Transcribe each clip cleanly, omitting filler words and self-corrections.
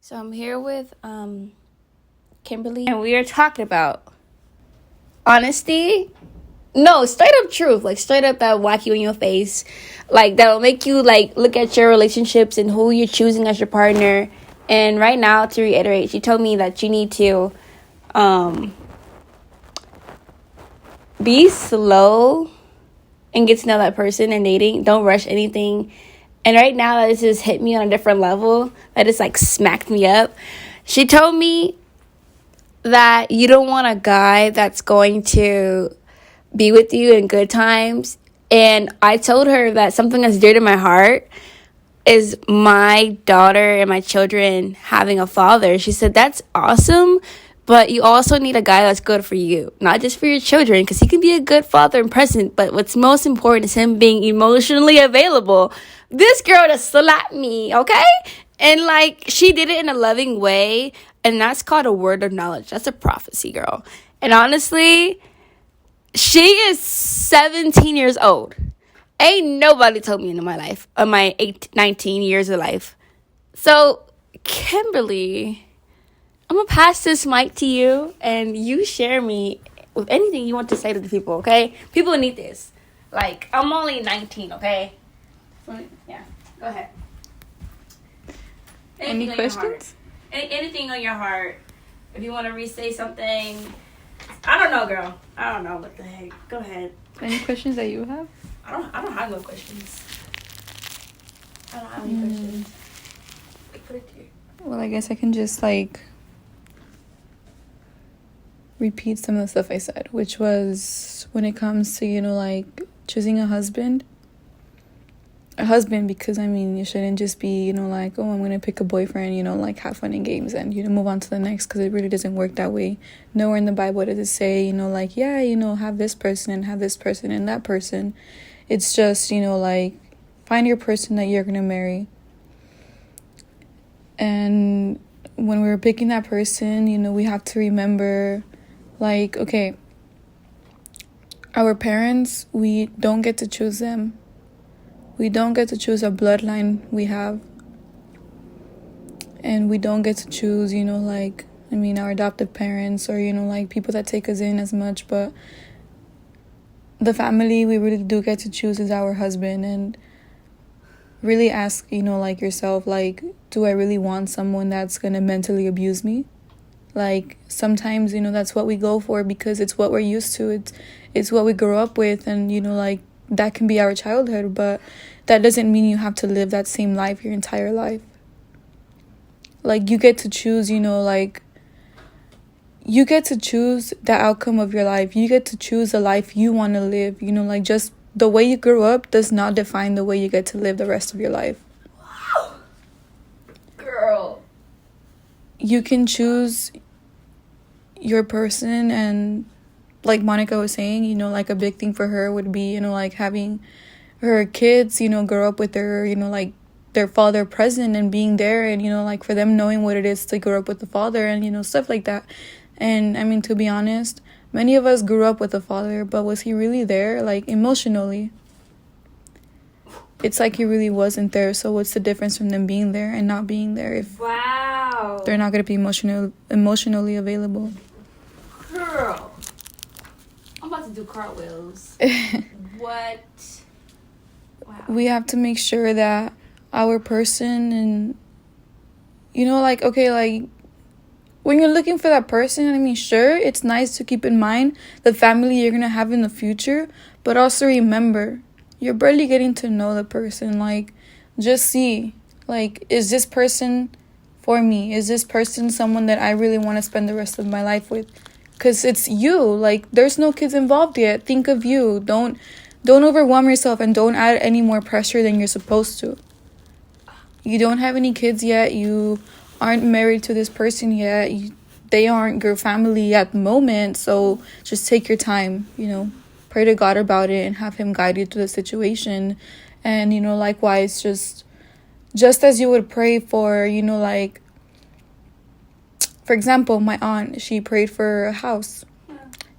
So I'm here with Kimberly, and we are talking about honesty. No, straight up truth, like straight up that whack you in your face, like that'll make you like look at your relationships and who you're choosing as your partner. And right now, to reiterate, she told me that you need to be slow and get to know that person and dating. Don't rush anything. And right now, that just hit me on a different level. That just like smacked me up. She told me that you don't want a guy that's going to be with you in good times. And I told her that something that's dear to my heart is my daughter and my children having a father. She said, that's awesome, but you also need a guy that's good for you, not just for your children, because he can be a good father and present, but what's most important is him being emotionally available. This girl just slapped me, okay? And like, she did it in a loving way, and that's called a word of knowledge. That's a prophecy, girl. And honestly, she is 17 years old. Ain't nobody told me in my life, of my 19 years of life. So, Kimberly, I'm going to pass this mic to you, and you share me with anything you want to say to the people, okay? People need this. Like, I'm only 19, okay? Yeah, go ahead. Any questions? Anything on your heart. If you want to re-say something. I don't know, girl. I don't know what the heck. Go ahead. Any questions that you have? I don't have no questions. I don't have any questions. Put it here. Well, I guess I can just repeat some of the stuff I said, which was when it comes to, choosing a husband, because you shouldn't just be, oh, I'm going to pick a boyfriend, have fun in games and, move on to the next, because it really doesn't work that way. Nowhere in the Bible does it say, have this person and have this person and that person. It's just, find your person that you're going to marry. And when we're picking that person, we have to remember, okay, our parents, we don't get to choose them. We don't get to choose a bloodline we have. And we don't get to choose, our adoptive parents or, people that take us in as much. But the family we really do get to choose is our husband. And really ask, yourself, do I really want someone that's going to mentally abuse me? Sometimes, that's what we go for because it's what we're used to. It's what we grew up with. And, that can be our childhood, but that doesn't mean you have to live that same life your entire life. You get to choose, you get to choose the outcome of your life. You get to choose the life you want to live. Just the way you grew up does not define the way you get to live the rest of your life. Wow. Girl. You can choose your person, and like Monica was saying, a big thing for her would be, having her kids, grow up with their, their father present and being there, and, for them knowing what it is to grow up with the father and, stuff like that. And, to be honest, many of us grew up with a father, but was he really there, emotionally? It's he really wasn't there, so what's the difference from them being there and not being there if they're not going to be emotionally available? Girl. I'm about to do cartwheels. What? Wow. We have to make sure that our person and, when you're looking for that person, sure, it's nice to keep in mind the family you're going to have in the future, but also remember, you're barely getting to know the person. Just see, is this person for me? Is this person someone that I really want to spend the rest of my life with? Because it's you. There's no kids involved yet. Think of you. Don't overwhelm yourself and don't add any more pressure than you're supposed to. You don't have any kids yet. You aren't married to this person yet. They aren't your family at the moment. So just take your time, pray to God about it and have him guide you through the situation. And, likewise, just as you would pray for, for example, my aunt, she prayed for a house.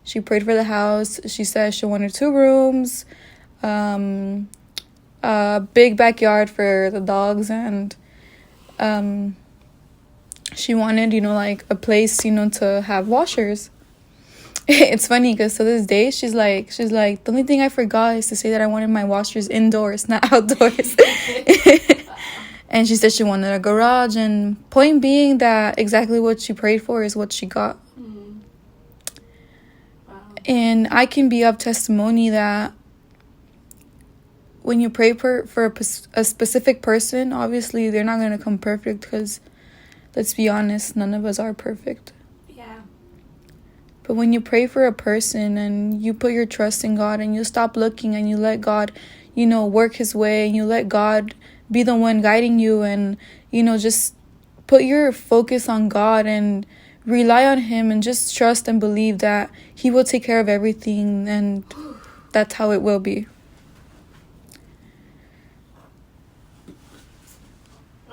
She prayed for the house. She said she wanted 2 rooms, a big backyard for the dogs, and she wanted, like a place, to have washers. It's funny because to this day, she's like, the only thing I forgot is to say that I wanted my washers indoors, not outdoors. And she said she wanted a garage, and point being that exactly what she prayed for is what she got. Mm. Wow. And I can be of testimony that when you pray for a specific person, obviously they're not going to come perfect, because let's be honest, none of us are perfect. Yeah. But when you pray for a person and you put your trust in God and you stop looking and you let God, work his way, and you let God be the one guiding you, and, just put your focus on God and rely on him and just trust and believe that he will take care of everything, and that's how it will be.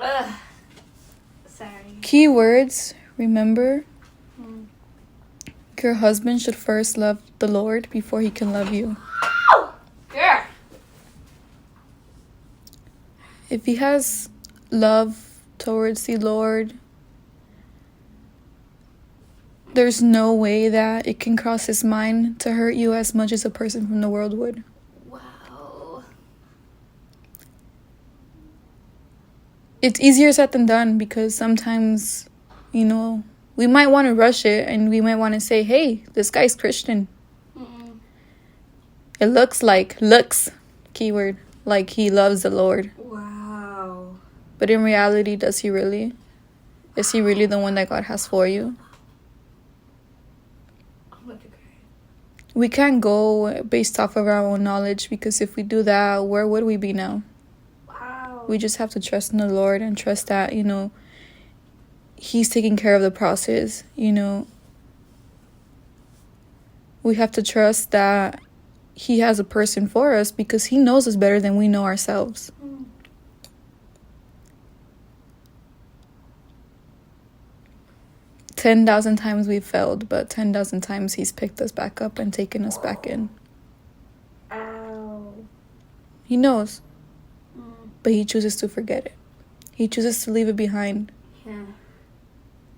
Ugh. Sorry. Key words, remember, your husband should first love the Lord before he can love you. Yeah. If he has love towards the Lord, there's no way that it can cross his mind to hurt you as much as a person from the world would. Wow. It's easier said than done, because sometimes, we might want to rush it and we might want to say, hey, this guy's Christian. Mm-mm. It looks, keyword, like he loves the Lord. Wow. But in reality, does he really? Is he really the one that God has for you? I'm about to cry. We can't go based off of our own knowledge, because if we do that, where would we be now? Wow. We just have to trust in the Lord and trust that, he's taking care of the process, We have to trust that he has a person for us, because he knows us better than we know ourselves. 10,000 times we've failed, but 10,000 times he's picked us back up and taken us back in. Ow. He knows, but he chooses to forget it. He chooses to leave it behind. Yeah.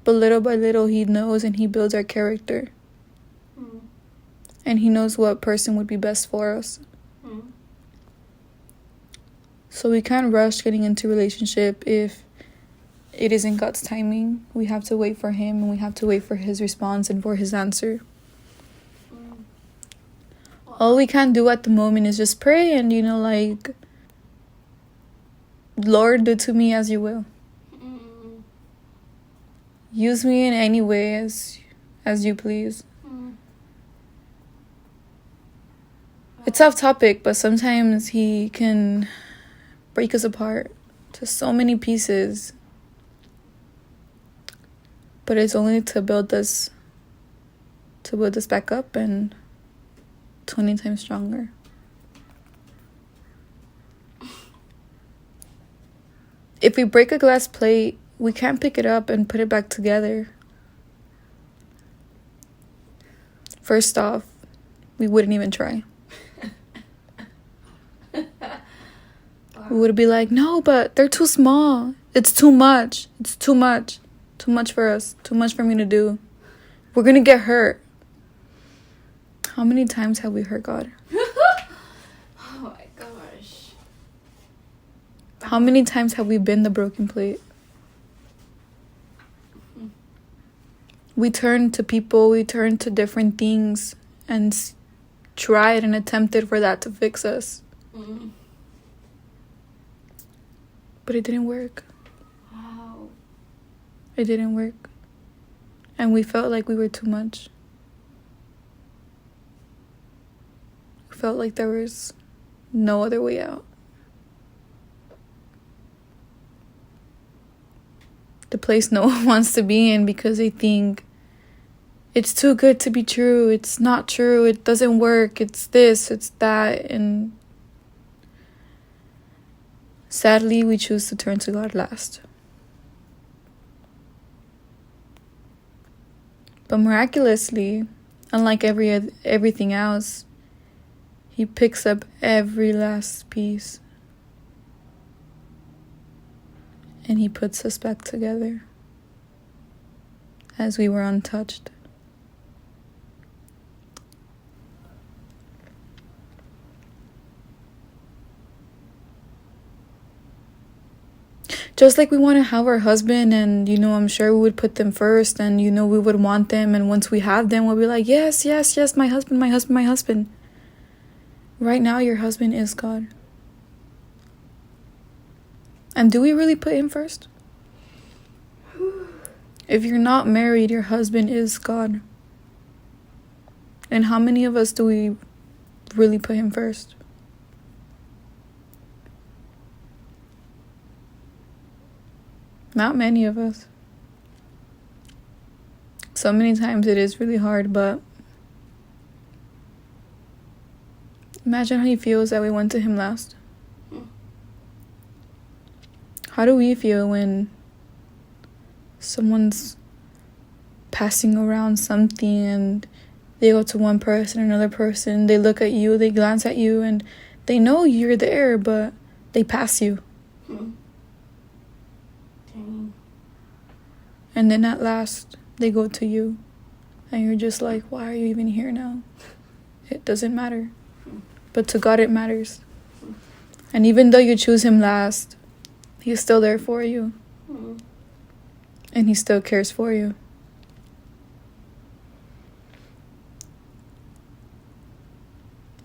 But little by little, he knows, and he builds our character. And he knows what person would be best for us. So we can't rush getting into a relationship if it isn't God's timing. We have to wait for him, and we have to wait for his response and for his answer. All we can do at the moment is just pray and, Lord, do to me as you will. Use me in any way as you please. It's off topic, but sometimes he can break us apart to so many pieces. But it's only to build us back up and 20 times stronger. If we break a glass plate, we can't pick it up and put it back together. First off, we wouldn't even try. We would be like, no, but they're too small. It's too much. It's too much. Too much for us. Too much for me to do. We're going to get hurt. How many times have we hurt God? Oh my gosh. How many times have we been the broken plate? We turn to people, we turn to different things and tried and attempted for that to fix us. But it didn't work. Wow. It didn't work. And we felt like we were too much. We felt like there was no other way out. The place no one wants to be in, because they think it's too good to be true. It's not true. It doesn't work. It's this, it's that. And sadly, we choose to turn to God last. But miraculously, unlike everything else, he picks up every last piece. And he puts us back together. as we were untouched. Just like we want to have our husband, and I'm sure we would put them first, and we would want them, and once we have them, we'll be like, yes, yes, yes, my husband, my husband, my husband. Right now, your husband is God. And do we really put him first? If you're not married, your husband is God. And how many of us do we really put him first? Not many of us. So many times it is really hard, but imagine how he feels that we went to him last. How do we feel when someone's passing around something and they go to one person, another person, they look at you, they glance at you, and they know you're there, but they pass you. And then at last, they go to you, and you're just like, why are you even here now? It doesn't matter. But to God, it matters. And even though you choose him last, he's still there for you. And he still cares for you.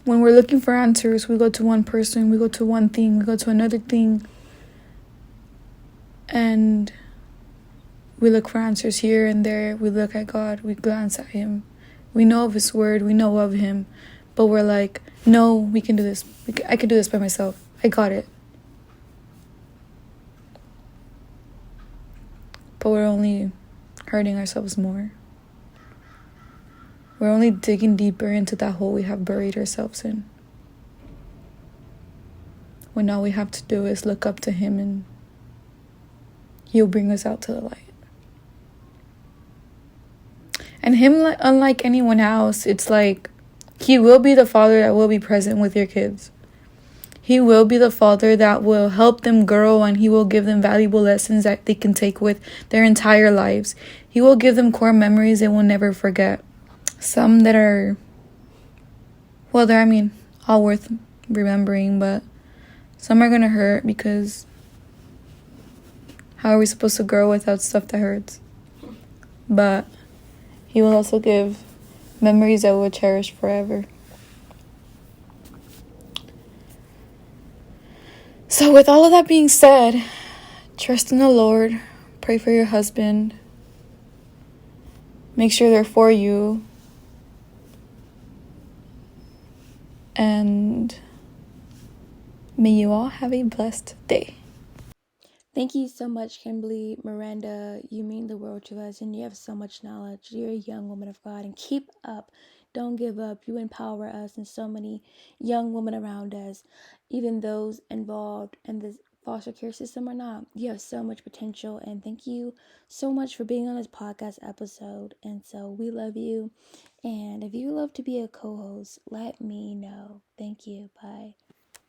When we're looking for answers, we go to one person, we go to one thing, we go to another thing. And we look for answers here and there. We look at God. We glance at him. We know of his word. We know of him. But we're like, no, we can do this. I can do this by myself. I got it. But we're only hurting ourselves more. We're only digging deeper into that hole we have buried ourselves in. When all we have to do is look up to him, and he'll bring us out to the light. And him, unlike anyone else, it's like he will be the father that will be present with your kids. He will be the father that will help them grow, and he will give them valuable lessons that they can take with their entire lives. He will give them core memories they will never forget. Some that are, they're all worth remembering, but some are going to hurt, because how are we supposed to grow without stuff that hurts? But he will also give memories that we'll cherish forever. So with all of that being said, trust in the Lord. Pray for your husband. Make sure they're for you. And may you all have a blessed day. Thank you so much, Kimberly. Miranda, you mean the world to us, and you have so much knowledge. You're a young woman of God, and keep up. Don't give up. You empower us and so many young women around us, even those involved in the foster care system or not. You have so much potential, and thank you so much for being on this podcast episode. And so we love you. And if you would love to be a co-host, let me know. Thank you. Bye.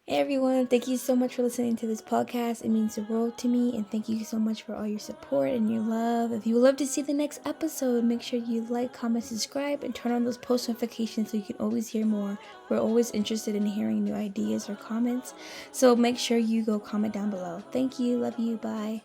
Hey everyone, thank you so much for listening to this podcast. It means the world to me, and thank you so much for all your support and your love. If you would love to see the next episode, make sure you like, comment, subscribe, and turn on those post notifications so you can always hear more. We're always interested in hearing new ideas or comments, so make sure you go comment down below. Thank you, love you, bye.